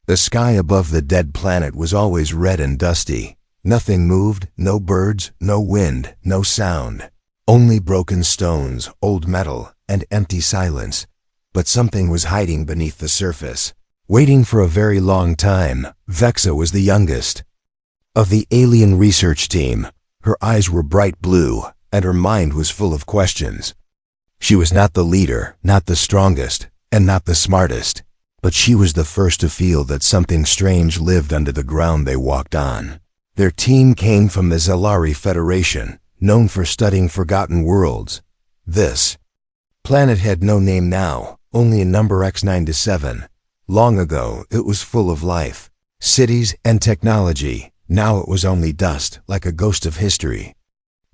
The sky above the dead planet was always red and dusty. Nothing moved, no birds, no wind, no sound. Only broken stones, old metal, and empty silence. But something was hiding beneath the surface. Waiting for a very long time, Vexa was the youngest of the alien research team. Her eyes were bright blue, and her mind was full of questions. She was not the leader, not the strongest, and not the smartest, but she was the first to feel that something strange lived under the ground they walked on. Their team came from the Zalari Federation, known for studying forgotten worlds. This planet had no name now, only a number X97. Long ago, it was full of life, cities, and technology. Now it was only dust, like a ghost of history.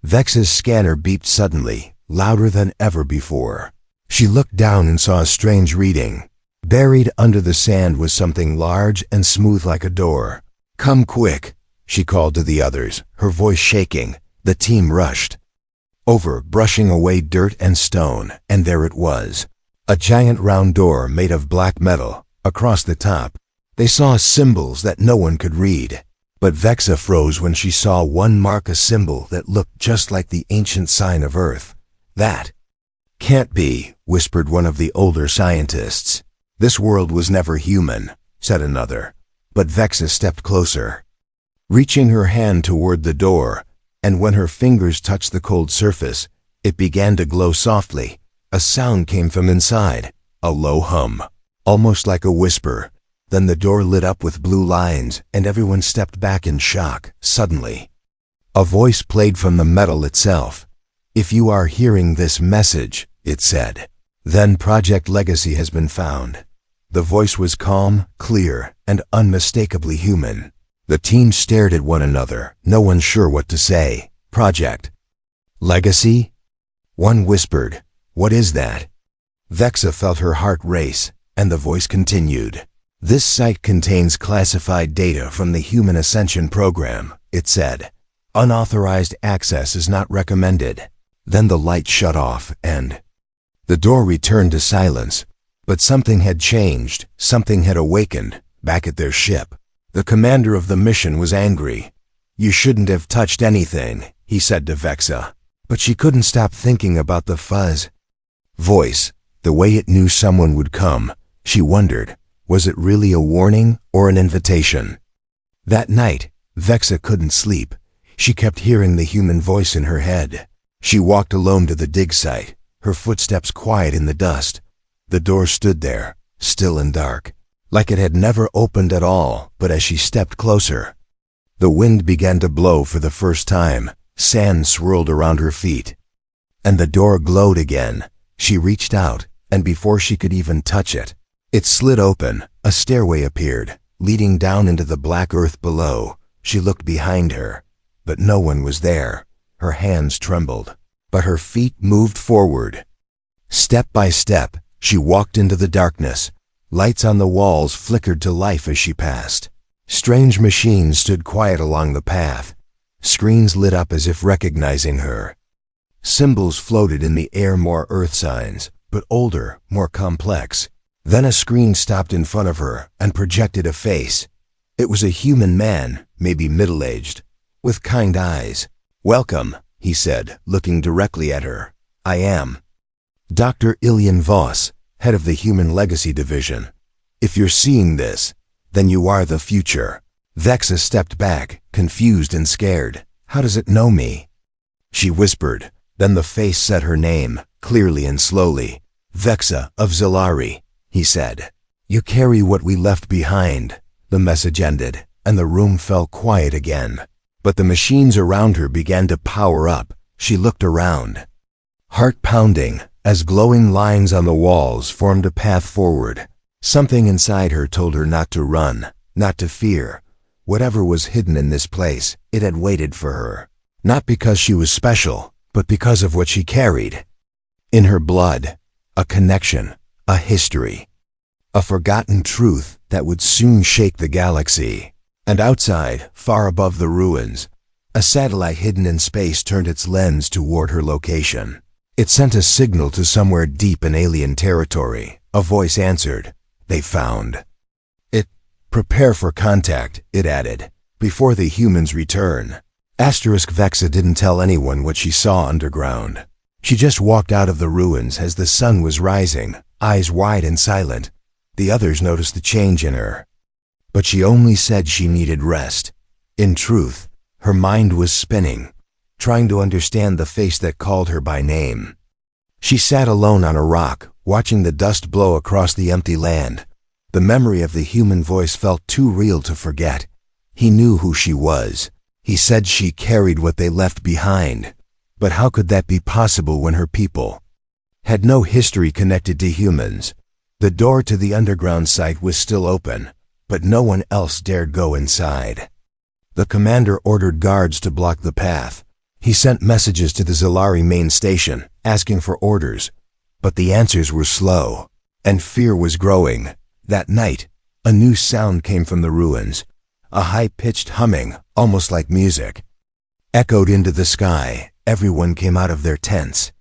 Vexa's scanner beeped suddenly, louder than ever before. She looked down and saw a strange reading. Buried under the sand was something large and smooth like a door. "Come quick," she called to the others, her voice shaking. The team rushed over, brushing away dirt and stone, and there it was. A giant round door made of black metal. Across the top, they saw symbols that no one could read. But Vexa froze when she saw one mark, a symbol that looked just like the ancient sign of Earth. "That can't be," whispered one of the older scientists. "This world was never human," said another. But Vexa stepped closer, reaching her hand toward the door, and when her fingers touched the cold surface, it began to glow softly. A sound came from inside, a low hum, almost like a whisper. Then the door lit up with blue lines, and everyone stepped back in shock. Suddenly, a voice played from the metal itself. "If you are hearing this message," it said, "then Project Legacy has been found." The voice was calm, clear, and unmistakably human. The team stared at one another, no one sure what to say. "Project Legacy?" One whispered, "What is that?" Vexa felt her heart race, and the voice continued. "This site contains classified data from the Human Ascension Program," it said. "Unauthorized access is not recommended." Then the light shut off, and the door returned to silence. But something had changed, something had awakened, back at their ship. The commander of the mission was angry. "You shouldn't have touched anything," he said to Vexa. But she couldn't stop thinking about the fuzz voice, the way it knew someone would come. She wondered, was it really a warning or an invitation? That night, Vexa couldn't sleep. She kept hearing the human voice in her head. She walked alone to the dig site, her footsteps quiet in the dust. The door stood there, still and dark, like it had never opened at all. But as she stepped closer, the wind began to blow for the first time. Sand swirled around her feet, and the door glowed again. She reached out, and before she could even touch it, it slid open. A stairway appeared, leading down into the black earth below. She looked behind her, but no one was there. Her hands trembled, but her feet moved forward. Step by step, she walked into the darkness. Lights on the walls flickered to life as she passed. Strange machines stood quiet along the path. Screens lit up as if recognizing her. Symbols floated in the air, more Earth signs, but older, more complex. Then a screen stopped in front of her and projected a face. It was a human man, maybe middle-aged, with kind eyes. "Welcome," he said, looking directly at her. "I am Dr. Ilian Voss, head of the Human Legacy Division. If you're seeing this, then you are the future." Vexa stepped back, confused and scared. "How does it know me?" she whispered. Then the face said her name, clearly and slowly. "Vexa of Zalari," he said. "You carry what we left behind." The message ended, and the room fell quiet again. But the machines around her began to power up. She looked around, heart pounding, as glowing lines on the walls formed a path forward. Something inside her told her not to run, not to fear. Whatever was hidden in this place, it had waited for her. Not because she was special, but because of what she carried. In her blood, a connection, a history, a forgotten truth that would soon shake the galaxy. And outside, far above the ruins, a satellite hidden in space turned its lens toward her location. It sent a signal to somewhere deep in alien territory. A voice answered. They found it. Prepare for contact, it added, before the humans return. Vexa didn't tell anyone what she saw underground. She just walked out of the ruins as the sun was rising, eyes wide and silent. The others noticed the change in her. But she only said she needed rest. In truth, her mind was spinning, trying to understand the face that called her by name. She sat alone on a rock, watching the dust blow across the empty land. The memory of the human voice felt too real to forget. He knew who she was. He said she carried what they left behind. But how could that be possible when her people had no history connected to humans? The door to the underground site was still open, but no one else dared go inside. The commander ordered guards to block the path. He sent messages to the Zalari main station, asking for orders. But the answers were slow, and fear was growing. That night, a new sound came from the ruins. A high-pitched humming, almost like music, echoed into the sky. Everyone came out of their tents,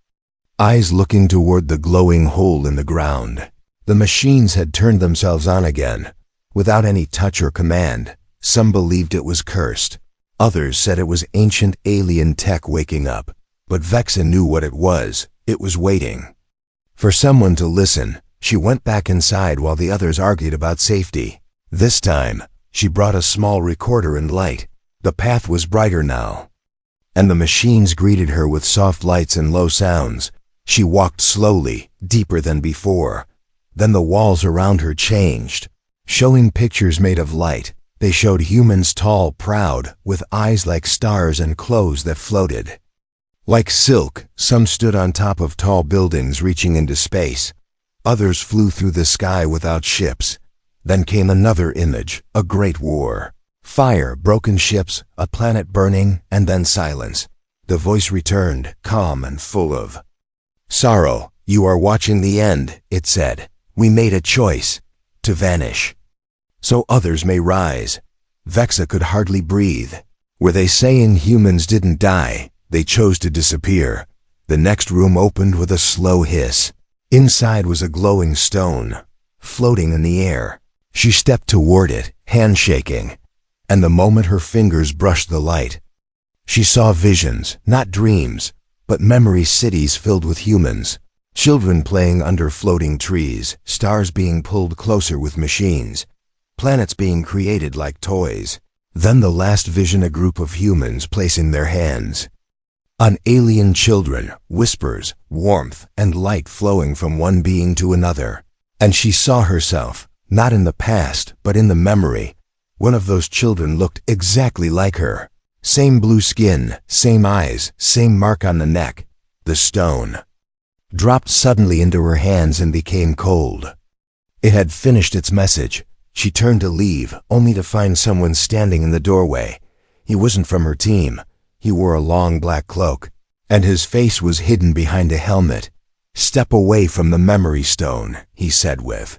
eyes looking toward the glowing hole in the ground. The machines had turned themselves on again, without any touch or command. Some believed it was cursed. Others said it was ancient alien tech waking up. But Vexa knew what it was. It was waiting for someone to listen. She went back inside while the others argued about safety. This time, she brought a small recorder and light. The path was brighter now, and the machines greeted her with soft lights and low sounds. She walked slowly, deeper than before. Then the walls around her changed, showing pictures made of light. They showed humans tall, proud, with eyes like stars and clothes that floated like silk. Some stood on top of tall buildings reaching into space. Others flew through the sky without ships. Then came another image, a great war. Fire, broken ships, a planet burning, and then silence. The voice returned, calm and full of sorrow. You are watching the end, it said. We made a choice to vanish, so others may rise. Vexa could hardly breathe. Were they saying humans didn't die? They chose to disappear. The next room opened with a slow hiss. Inside was a glowing stone, floating in the air. She stepped toward it, hand shaking, and the moment her fingers brushed the light, she saw visions, not dreams, but memory cities filled with humans. Children playing under floating trees, stars being pulled closer with machines, planets being created like toys. Then the last vision, a group of humans placing their hands on alien children, whispers, warmth, and light flowing from one being to another. And she saw herself, not in the past, but in the memory. One of those children looked exactly like her. Same blue skin, same eyes, same mark on the neck. The stone dropped suddenly into her hands and became cold. It had finished its message. She turned to leave, only to find someone standing in the doorway. He wasn't from her team. He wore a long black cloak, and his face was hidden behind a helmet. Step away from the memory stone, he said with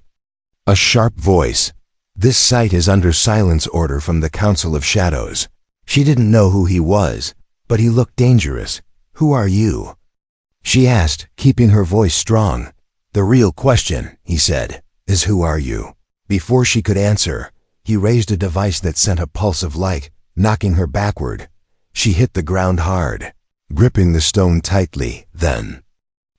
a sharp voice. This site is under silence order from the Council of Shadows. She didn't know who he was, but he looked dangerous. Who are you? She asked, keeping her voice strong. The real question, he said, is who are you? Before she could answer, he raised a device that sent a pulse of light, knocking her backward. She hit the ground hard, gripping the stone tightly. Then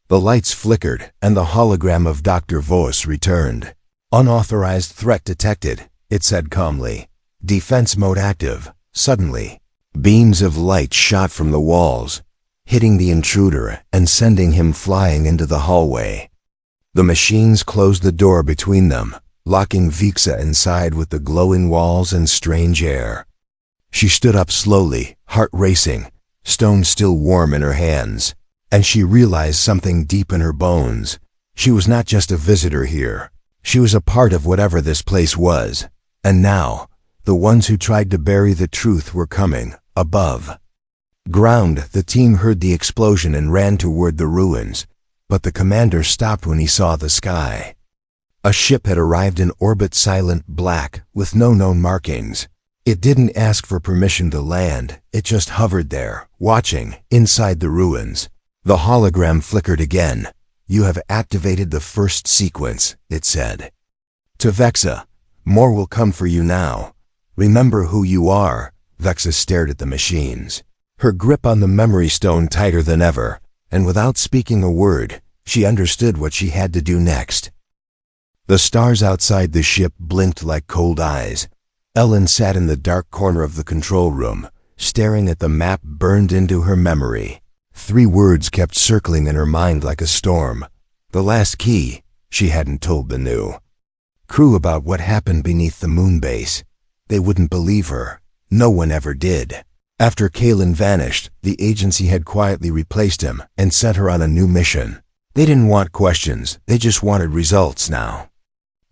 the lights flickered, and the hologram of Dr. Vos returned. Unauthorized threat detected, it said calmly. Defense mode active. Suddenly, beams of light shot from the walls, hitting the intruder and sending him flying into the hallway. The machines closed the door between them, locking Vexa inside with the glowing walls and strange air. She stood up slowly, heart racing, stone still warm in her hands, and she realized something deep in her bones. She was not just a visitor here. She was a part of whatever this place was. And now, the ones who tried to bury the truth were coming. Above ground, the team heard the explosion and ran toward the ruins, but the commander stopped when he saw the sky. A ship had arrived in orbit, silent, black, with no known markings. It didn't ask for permission to land, it just hovered there, watching, inside the ruins. The hologram flickered again. You have activated the first sequence, it said. To Vexa, More will come for you now. Remember who you are." Vexa stared at the machines, her grip on the memory stone tighter than ever, and without speaking a word, she understood what she had to do next. The stars outside the ship blinked like cold eyes. Ellen sat in the dark corner of the control room, staring at the map burned into her memory. 3 words kept circling in her mind like a storm. The last key she hadn't told the new crew about what happened beneath the moon base. They wouldn't believe her. No one ever did. After Kalen vanished, the agency had quietly replaced him and sent her on a new mission. They didn't want questions, they just wanted results now.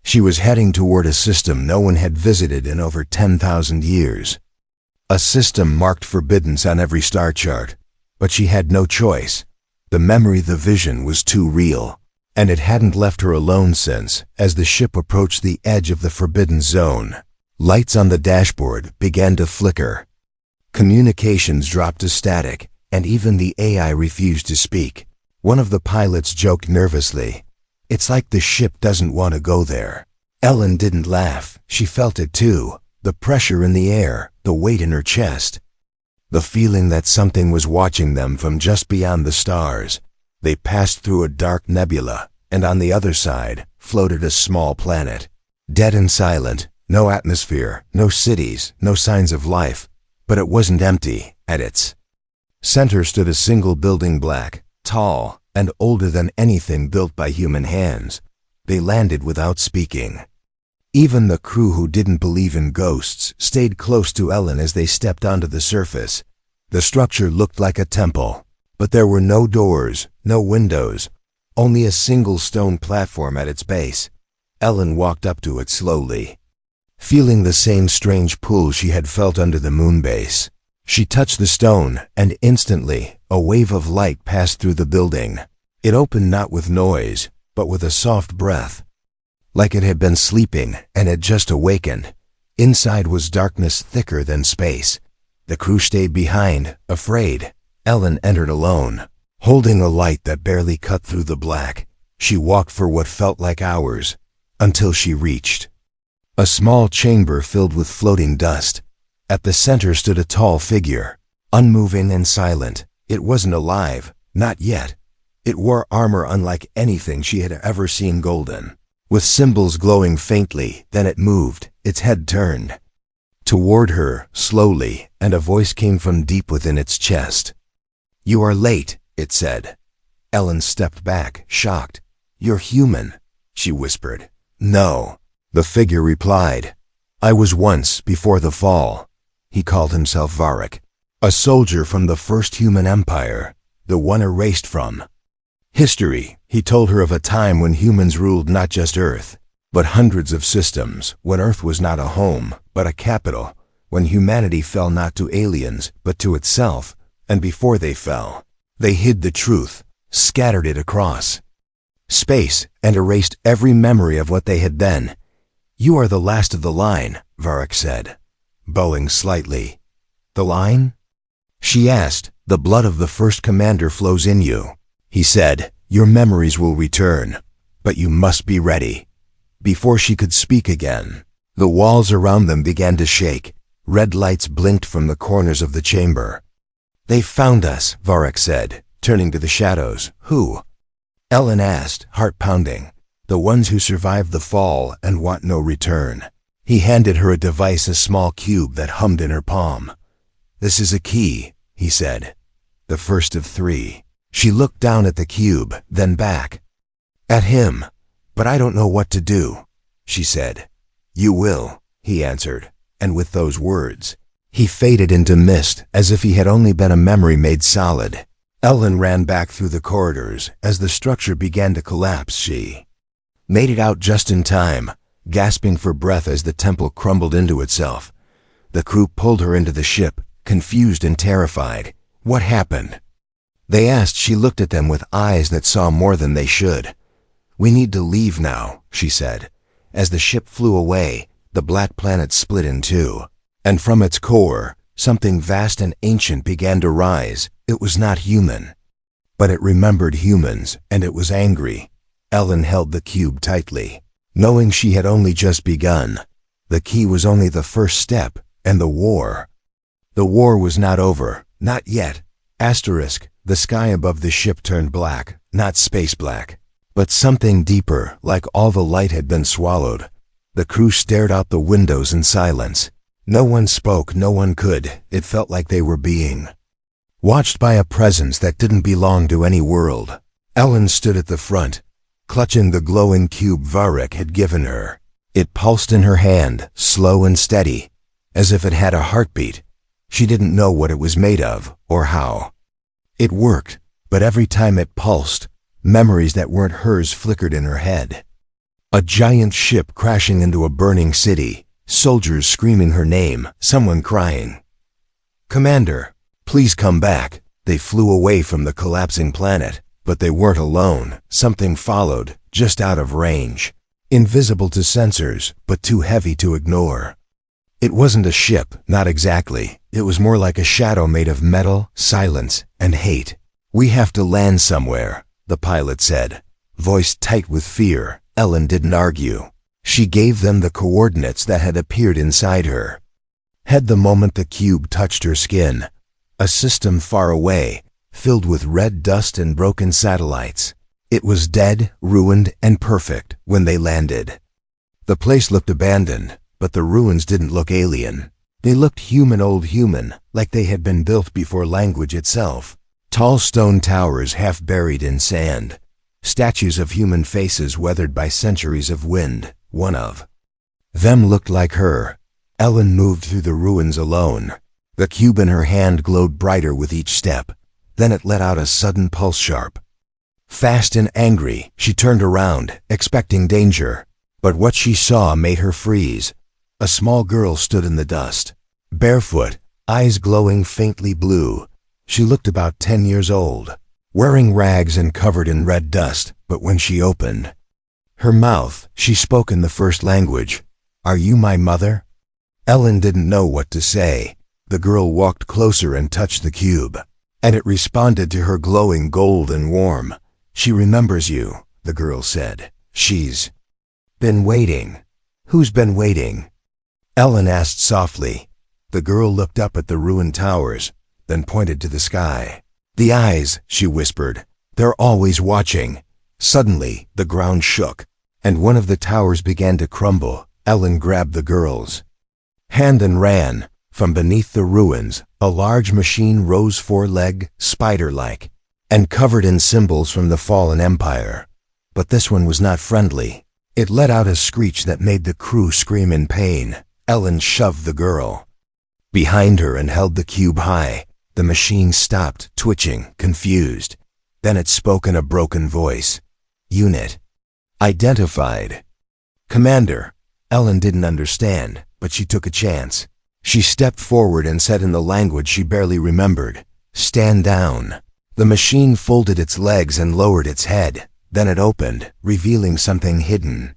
She was heading toward a system no one had visited in over 10,000 years. A system marked forbiddance on every star chart. But she had no choice. The memory, the vision was too real. And it hadn't left her alone since, as the ship approached the edge of the forbidden zone. Lights on the dashboard began to flicker. Communications dropped to static, and even the AI refused to speak. One of the pilots joked nervously, "It's like the ship doesn't want to go there." Ellen didn't laugh. She felt it too. The pressure in the air, the weight in her chest. The feeling that something was watching them from just beyond the stars. They passed through a dark nebula, and on the other side floated a small planet. Dead and silent, no atmosphere, no cities, no signs of life. But it wasn't empty. At its center stood a single building, black, tall, and older than anything built by human hands. They landed without speaking. Even the crew who didn't believe in ghosts stayed close to Ellen as they stepped onto the surface. The structure looked like a temple, but there were no doors, no windows, only a single stone platform at its base. Ellen walked up to it slowly, feeling the same strange pull she had felt under the moon base. She touched the stone, and instantly, a wave of light passed through the building. It opened not with noise, but with a soft breath, like it had been sleeping and had just awakened. Inside was darkness thicker than space. The crew stayed behind, afraid. Ellen entered alone, holding a light that barely cut through the black. She walked for what felt like hours, until she reached a small chamber filled with floating dust. At the center stood a tall figure, unmoving and silent. It wasn't alive, not yet. It wore armor unlike anything she had ever seen, golden, with symbols glowing faintly. Then it moved, its head turned toward her, slowly, and a voice came from deep within its chest. "You are late," it said. Ellen stepped back, shocked. "You're human," she whispered. "No," the figure replied. "I was once, before the fall." He called himself Varric, a soldier from the first human empire, the one erased from history. He told her of a time when humans ruled not just Earth, but hundreds of systems, when Earth was not a home, but a capital, when humanity fell not to aliens, but to itself, and before they fell, they hid the truth, scattered it across space, and erased every memory of what they had been. "You are the last of the line," Varric said, bowing slightly. "The line?" she asked. "The blood of the first commander flows in you." He said, "Your memories will return, but you must be ready." Before she could speak again, the walls around them began to shake. Red lights blinked from the corners of the chamber. "They found us," Varric said, turning to the shadows. "Who?" Ellen asked, heart pounding. "The ones who survived the fall and want no return." He handed her a device, a small cube that hummed in her palm. "This is a key," he said. "The first of 3. She looked down at the cube, then back at him. "But I don't know what to do," she said. "You will," he answered, and with those words, he faded into mist as if he had only been a memory made solid. Ellen ran back through the corridors. As the structure began to collapse, she made it out just in time, gasping for breath as the temple crumbled into itself. The crew pulled her into the ship, confused and terrified. "What happened?" they asked. She looked at them with eyes that saw more than they should. "We need to leave now," she said. As the ship flew away, the black planet split in two, and from its core, something vast and ancient began to rise. It was not human, but it remembered humans, and it was angry. Ellen held the cube tightly, knowing she had only just begun. The key was only the first step, and the war. The war was not over, not yet. Asterisk, the sky above the ship turned black, not space black, but something deeper, like all the light had been swallowed. The crew stared out the windows in silence. No one spoke, no one could. It felt like they were being watched by a presence that didn't belong to any world. Ellen stood at the front, clutching the glowing cube Varric had given her. It pulsed in her hand, slow and steady, as if it had a heartbeat. She didn't know what it was made of, or how. It worked, but every time it pulsed, memories that weren't hers flickered in her head. A giant ship crashing into a burning city, soldiers screaming her name, someone crying, "Commander, please come back." They flew away from the collapsing planet, but they weren't alone. Something followed, just out of range. Invisible to sensors, but too heavy to ignore. It wasn't a ship, not exactly. It was more like a shadow made of metal, silence, and hate. "We have to land somewhere," the pilot said, voice tight with fear. Ellen didn't argue. She gave them the coordinates that had appeared inside her. Head the moment the cube touched her skin. A system far away, filled with red dust and broken satellites. It was dead, ruined, and perfect when they landed. The place looked abandoned, but the ruins didn't look alien. They looked human, old human, like they had been built before language itself. Tall stone towers half buried in sand. Statues of human faces weathered by centuries of wind. One of them looked like her. Ellen moved through the ruins alone. The cube in her hand glowed brighter with each step. Then it let out a sudden pulse sharp. Fast and angry, she turned around, expecting danger. But what she saw made her freeze. A small girl stood in the dust. Barefoot, eyes glowing faintly blue. She looked about 10 years old. Wearing rags and covered in red dust, but when she opened her mouth, she spoke in the first language. "Are you my mother?" Ellen didn't know what to say. The girl walked closer and touched the cube, and it responded to her glowing gold and warm. "She remembers you," the girl said. "She's been waiting." "Who's been waiting?" Ellen asked softly. The girl looked up at the ruined towers, then pointed to the sky. "The eyes," she whispered. "They're always watching." Suddenly, the ground shook, and one of the towers began to crumble. Ellen grabbed the girl's hand and ran. From beneath the ruins, a large machine rose, four-legged, spider-like, and covered in symbols from the fallen empire. But this one was not friendly. It let out a screech that made the crew scream in pain. Ellen shoved the girl behind her and held the cube high. The machine stopped, twitching, confused. Then it spoke in a broken voice. "Unit identified." "Commander." Ellen didn't understand, but she took a chance. She stepped forward and said in the language she barely remembered, "Stand down." The machine folded its legs and lowered its head. Then it opened, revealing something hidden.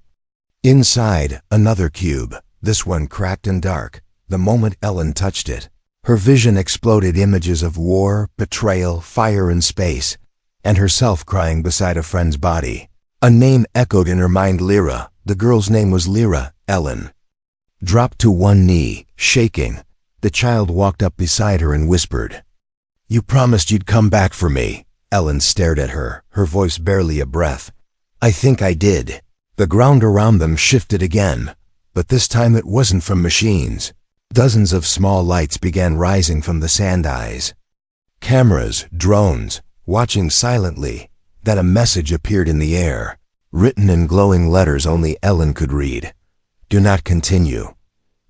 Inside, another cube, this one cracked and dark. The moment Ellen touched it, her vision exploded, images of war, betrayal, fire and space, and herself crying beside a friend's body. A name echoed in her mind, Lyra. The girl's name was Lyra. Ellen dropped to one knee, shaking. The child walked up beside her and whispered, "You promised you'd come back for me." Ellen stared at her, her voice barely a breath. "I think I did." The ground around them shifted again, but this time it wasn't from machines. Dozens of small lights began rising from the sand eyes. Cameras, drones, watching silently. Then a message appeared in the air, written in glowing letters only Ellen could read. "Do not continue."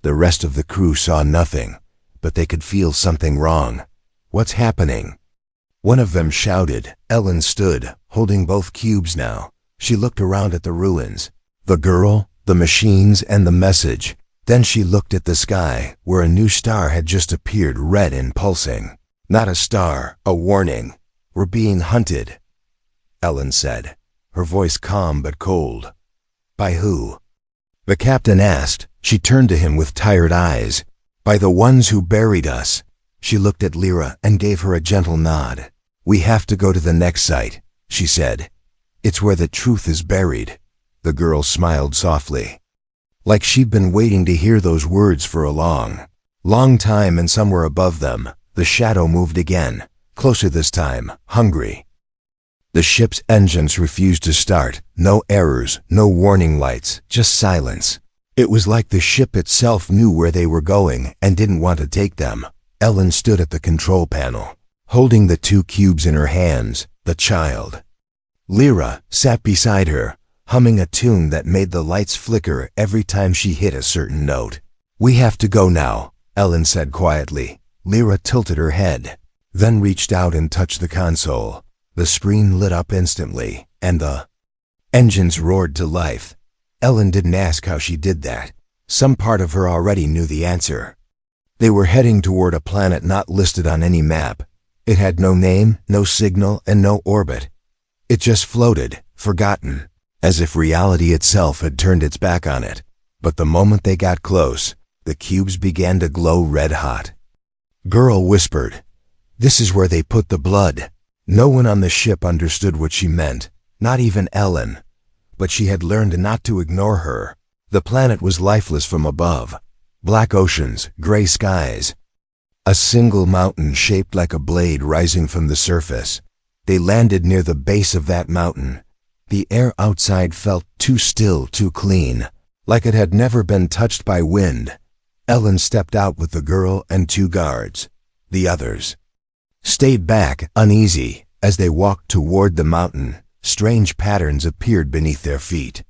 The rest of the crew saw nothing, but they could feel something wrong. "What's happening?" One of them shouted. Ellen stood, holding both cubes now. She looked around at the ruins, the girl, the machines, and the message. Then she looked at the sky, where a new star had just appeared, red and pulsing. "Not a star, a warning. We're being hunted," Ellen said, her voice calm but cold. "By who?" the captain asked. She turned to him with tired eyes. "By the ones who buried us." She looked at Lyra and gave her a gentle nod. "We have to go to the next site," she said. "It's where the truth is buried." The girl smiled softly. like she'd been waiting to hear those words for a long time, and somewhere above them, the shadow moved again, closer this time, hungry. The ship's engines refused to start, no errors, no warning lights, just silence. It was like the ship itself knew where they were going and didn't want to take them. Ellen stood at the control panel, holding the 2 cubes in her hands, the child. Lyra sat beside her, humming a tune that made the lights flicker every time she hit a certain note. "We have to go now," Ellen said quietly. Lyra tilted her head, then reached out and touched the console. The screen lit up instantly, and the engines roared to life. Ellen didn't ask how she did that. Some part of her already knew the answer. They were heading toward a planet not listed on any map. It had no name, no signal, and no orbit. It just floated, forgotten, as if reality itself had turned its back on it. But the moment they got close, the cubes began to glow red hot. Girl whispered, "This is where they put the blood." No one on the ship understood what she meant, not even Ellen. But she had learned not to ignore her. The planet was lifeless from above. Black oceans, gray skies. A single mountain shaped like a blade rising from the surface. They landed near the base of that mountain. The air outside felt too still, too clean, like it had never been touched by wind. Ellen stepped out with the girl and 2 guards. The others stayed back, uneasy. As they walked toward the mountain, strange patterns appeared beneath their feet.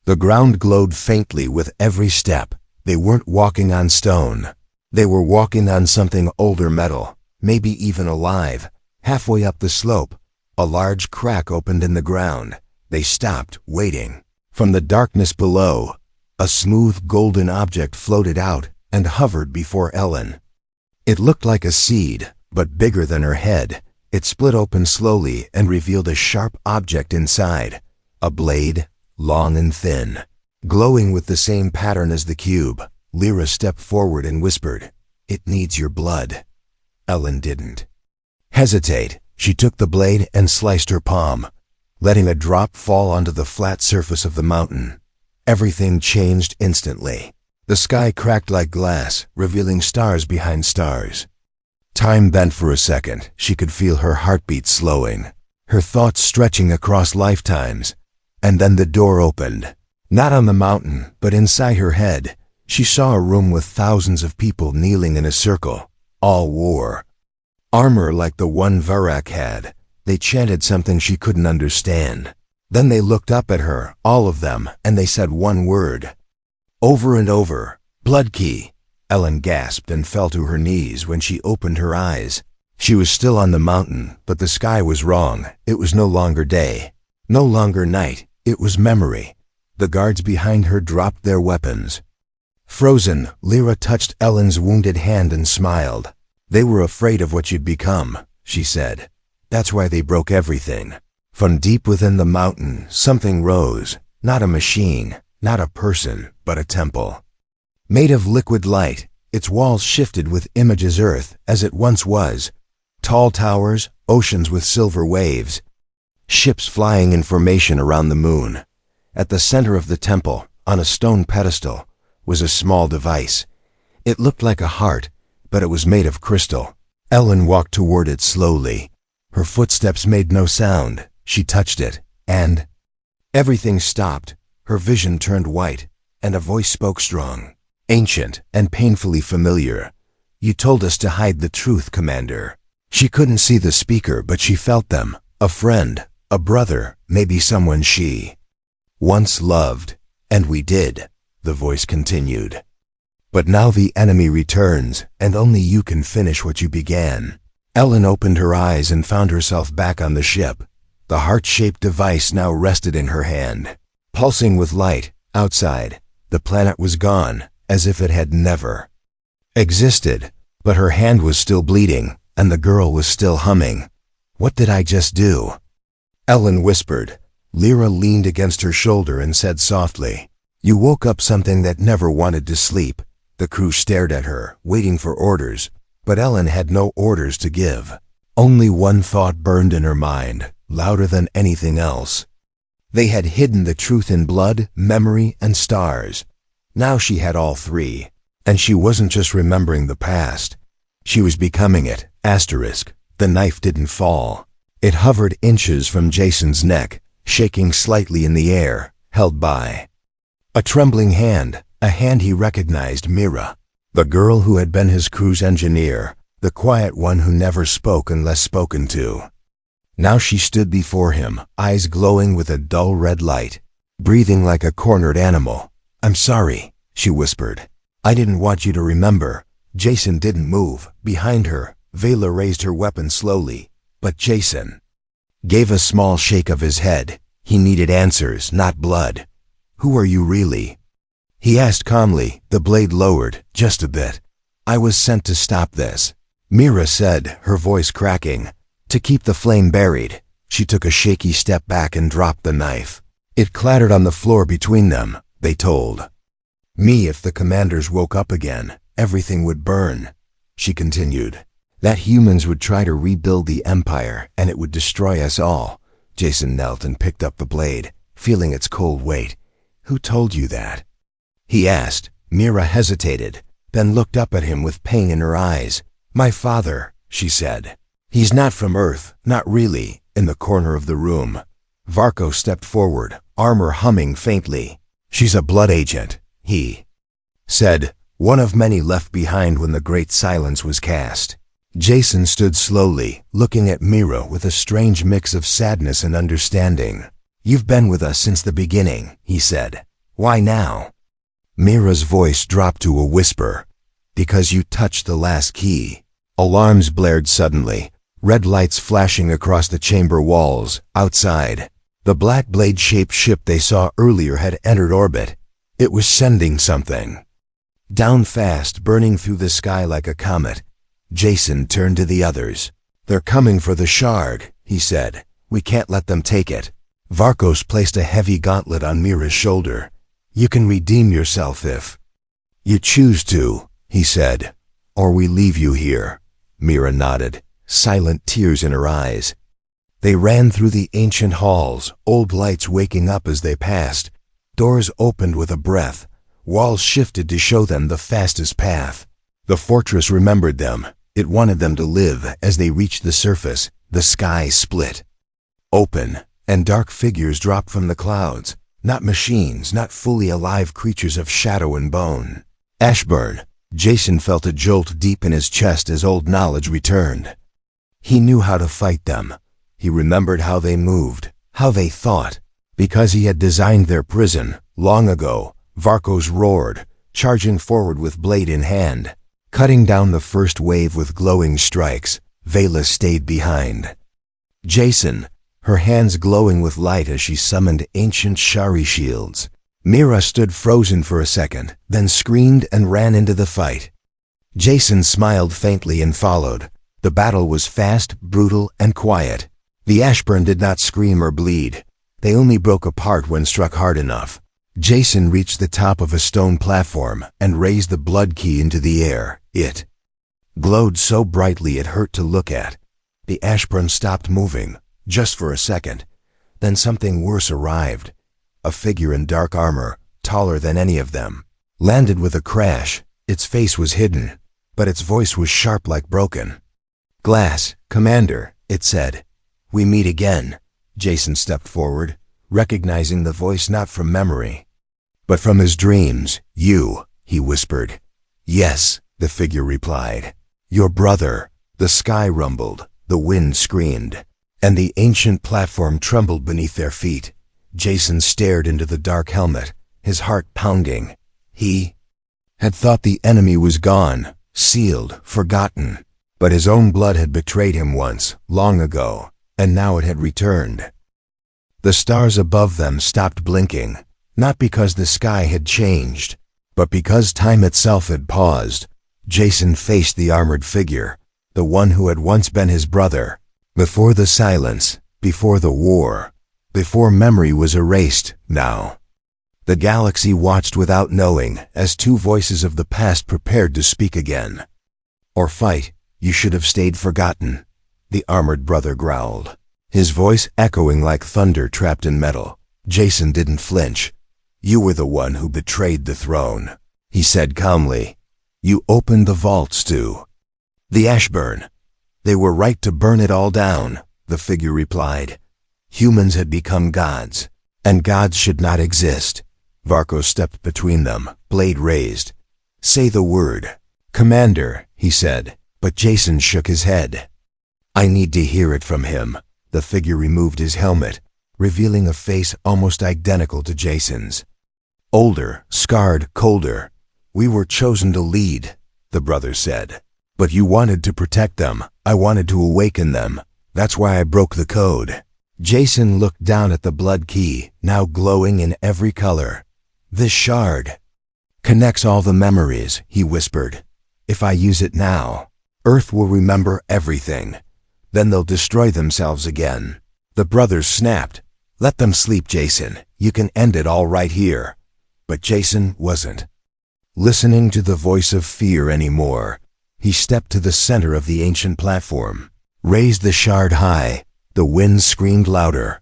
The ground glowed faintly with every step. They weren't walking on stone. They were walking on something older, metal, maybe even alive. Halfway up the slope, a large crack opened in the ground. They stopped, waiting. From the darkness below, a smooth golden object floated out and hovered before Ellen. It looked like a seed, but bigger than her head. It split open slowly and revealed a sharp object inside. A blade, long and thin, glowing with the same pattern as the cube. Lyra stepped forward and whispered, "It needs your blood." Ellen didn't hesitate. She took the blade and sliced her palm, letting a drop fall onto the flat surface of the mountain. Everything changed instantly. The sky cracked like glass, revealing stars behind stars. Time bent for a second. She could feel her heartbeat slowing, her thoughts stretching across lifetimes. And then the door opened. Not on the mountain, but inside her head. She saw a room with thousands of people kneeling in a circle. All wore armor like the one Varak had. They chanted something she couldn't understand. Then they looked up at her, all of them, and they said one word. Over and over, "Blood key." Ellen gasped and fell to her knees when she opened her eyes. She was still on the mountain, but the sky was wrong. It was no longer day, no longer night. It was memory. The guards behind her dropped their weapons. Frozen, Lyra touched Ellen's wounded hand and smiled. "They were afraid of what you'd become," she said. "That's why they broke everything." From deep within the mountain, something rose. Not a machine, not a person, but a temple. Made of liquid light, its walls shifted with images Earth as it once was. Tall towers, oceans with silver waves, ships flying in formation around the moon. At the center of the temple, on a stone pedestal, was a small device. It looked like a heart, but it was made of crystal. Ellen walked toward it slowly. Her footsteps made no sound. She touched it, and everything stopped. Her vision turned white, and a voice spoke strong, ancient and painfully familiar. "You told us to hide the truth, Commander." She couldn't see the speaker, but she felt them. A friend, a brother, maybe someone she once loved. "And we did," the voice continued. "But now the enemy returns, and only you can finish what you began." Ellen opened her eyes and found herself back on the ship. The heart-shaped device now rested in her hand, pulsing with light. Outside, the planet was gone, as if it had never existed. But her hand was still bleeding, and the girl was still humming. "What did I just do?" Ellen whispered. Lyra leaned against her shoulder and said softly, "You woke up something that never wanted to sleep." The crew stared at her, waiting for orders, but Ellen had no orders to give. Only one thought burned in her mind, louder than anything else. They had hidden the truth in blood, memory, and stars. Now she had all three. And she wasn't just remembering the past. She was becoming it. Asterisk. The knife didn't fall. It hovered inches from Jason's neck, shaking slightly in the air, held by a trembling hand, a hand he recognized. Mira, the girl who had been his crew's engineer, the quiet one who never spoke unless spoken to. Now she stood before him, eyes glowing with a dull red light, breathing like a cornered animal. "I'm sorry," she whispered. "I didn't want you to remember." Jason didn't move. Behind her, Vela raised her weapon slowly, but Jason gave a small shake of his head. He needed answers, not blood. "Who are you really?" he asked calmly, the blade lowered, just a bit. "I was sent to stop this," Mira said, her voice cracking. "To keep the flame buried." She took a shaky step back and dropped the knife. It clattered on the floor between them. "They told me if the commanders woke up again, everything would burn," she continued. "That humans would try to rebuild the empire and it would destroy us all." Jason knelt and picked up the blade, feeling its cold weight. "Who told you that?" he asked. Mira hesitated, then looked up at him with pain in her eyes. "My father," she said. "He's not from Earth, not really." In the corner of the room, Varko stepped forward, armor humming faintly. "She's a blood agent," he said, "one of many left behind when the Great Silence was cast." Jason stood slowly, looking at Mira with a strange mix of sadness and understanding. "You've been with us since the beginning," he said. "Why now?" Mira's voice dropped to a whisper. "Because you touched the last key." Alarms blared suddenly, red lights flashing across the chamber walls. Outside, the black blade-shaped ship they saw earlier had entered orbit. It was sending something down fast, burning through the sky like a comet. Jason turned to the others. "They're coming for the shard," he said. "We can't let them take it." Varkos placed a heavy gauntlet on Mira's shoulder. "You can redeem yourself if you choose to," he said. "Or we leave you here." Mira nodded, silent tears in her eyes. They ran through the ancient halls, old lights waking up as they passed. Doors opened with a breath. Walls shifted to show them the fastest path. The fortress remembered them. It wanted them to live. As they reached the surface, the sky split open, and dark figures dropped from the clouds. Not machines, not fully alive creatures of shadow and bone. Ashburn. Jason felt a jolt deep in his chest as old knowledge returned. He knew how to fight them. He remembered how they moved, how they thought. Because he had designed their prison, long ago, Varkos roared, charging forward with blade in hand. Cutting down the first wave with glowing strikes, Vela stayed behind. Jason, her hands glowing with light as she summoned ancient Shari shields. Mira stood frozen for a second, then screamed and ran into the fight. Jason smiled faintly and followed. The battle was fast, brutal, and quiet. The Ashburn did not scream or bleed. They only broke apart when struck hard enough. Jason reached the top of a stone platform and raised the blood key into the air. It glowed so brightly it hurt to look at. The Ashburn stopped moving, just for a second. Then something worse arrived. A figure in dark armor, taller than any of them, landed with a crash. Its face was hidden, but its voice was sharp like broken. "Glass, Commander," it said. "We meet again." Jason stepped forward, recognizing the voice not from memory, but from his dreams. "You," he whispered. "Yes," the figure replied. "Your brother." The sky rumbled, the wind screamed, and the ancient platform trembled beneath their feet. Jason stared into the dark helmet, his heart pounding. He had thought the enemy was gone, sealed, forgotten. But his own blood had betrayed him once, long ago, and now it had returned. The stars above them stopped blinking, not because the sky had changed, but because time itself had paused. Jason faced the armored figure, the one who had once been his brother. Before the silence, before the war, before memory was erased. Now the galaxy watched without knowing as two voices of the past prepared to speak again. "Or fight. You should have stayed forgotten," the armored brother growled, his voice echoing like thunder trapped in metal. Jason didn't flinch. You were the one who betrayed the throne, he said calmly. You opened the vault, Stu. The Ashburn. They were right to burn it all down, the figure replied. Humans had become gods, and gods should not exist. Varko stepped between them, blade raised. Say the word. Commander, he said, but Jason shook his head. I need to hear it from him. The figure removed his helmet, revealing a face almost identical to Jason's. Older, scarred, colder. We were chosen to lead, the brother said. But you wanted to protect them. I wanted to awaken them. That's why I broke the code. Jason looked down at the blood key, now glowing in every color. This shard connects all the memories, he whispered. If I use it now, Earth will remember everything. Then they'll destroy themselves again. The brothers snapped. Let them sleep, Jason. You can end it all right here. But Jason wasn't listening to the voice of fear anymore. He stepped to the center of the ancient platform, raised the shard high. The wind screamed louder,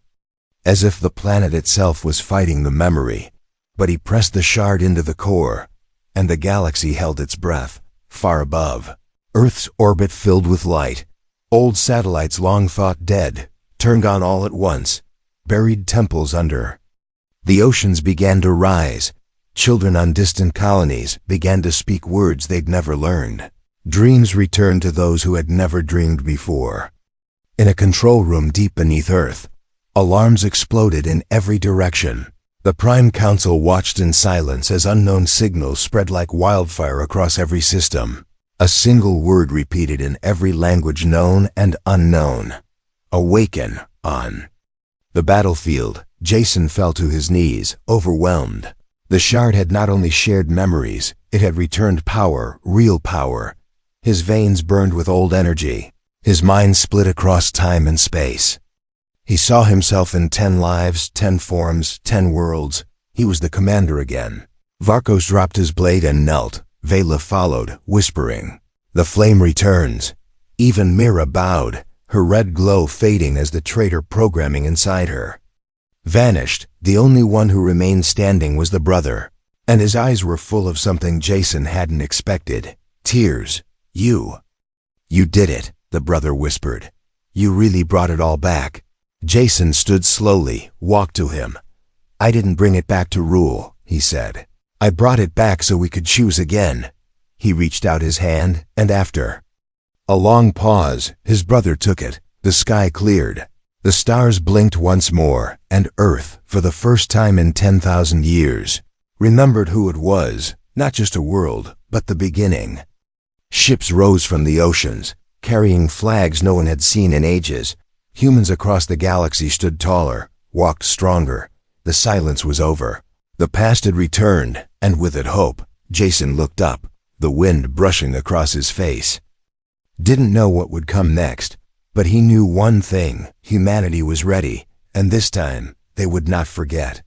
as if the planet itself was fighting the memory. But he pressed the shard into the core, and the galaxy held its breath, far above. Earth's orbit filled with light. Old satellites long thought dead, turned on all at once, buried temples under. The oceans began to rise. Children on distant colonies began to speak words they'd never learned. Dreams returned to those who had never dreamed before. In a control room deep beneath Earth, alarms exploded in every direction. The Prime Council watched in silence as unknown signals spread like wildfire across every system. A single word repeated in every language known and unknown. Awaken, on. The battlefield, Jason fell to his knees, overwhelmed. The shard had not only shared memories, it had returned power, real power. His veins burned with old energy. His mind split across time and space. He saw himself in 10 lives, 10 forms, 10 worlds. He was the commander again. Varkos dropped his blade and knelt. Vela followed, whispering. The flame returns. Even Mira bowed, her red glow fading as the traitor programming inside her vanished. The only one who remained standing was the brother, and his eyes were full of something Jason hadn't expected. Tears. You did it, the brother whispered. You really brought it all back. Jason stood slowly, walked to him. I didn't bring it back to rule, he said. I brought it back so we could choose again. He reached out his hand, and after a long pause, his brother took it. The sky cleared. The stars blinked once more, and Earth, for the first time in 10,000 years, remembered who it was, not just a world, but the beginning. Ships rose from the oceans, carrying flags no one had seen in ages. Humans across the galaxy stood taller, walked stronger. The silence was over. The past had returned, and with it hope. Jason looked up, the wind brushing across his face. Didn't know what would come next, but he knew one thing: humanity was ready, and this time they would not forget.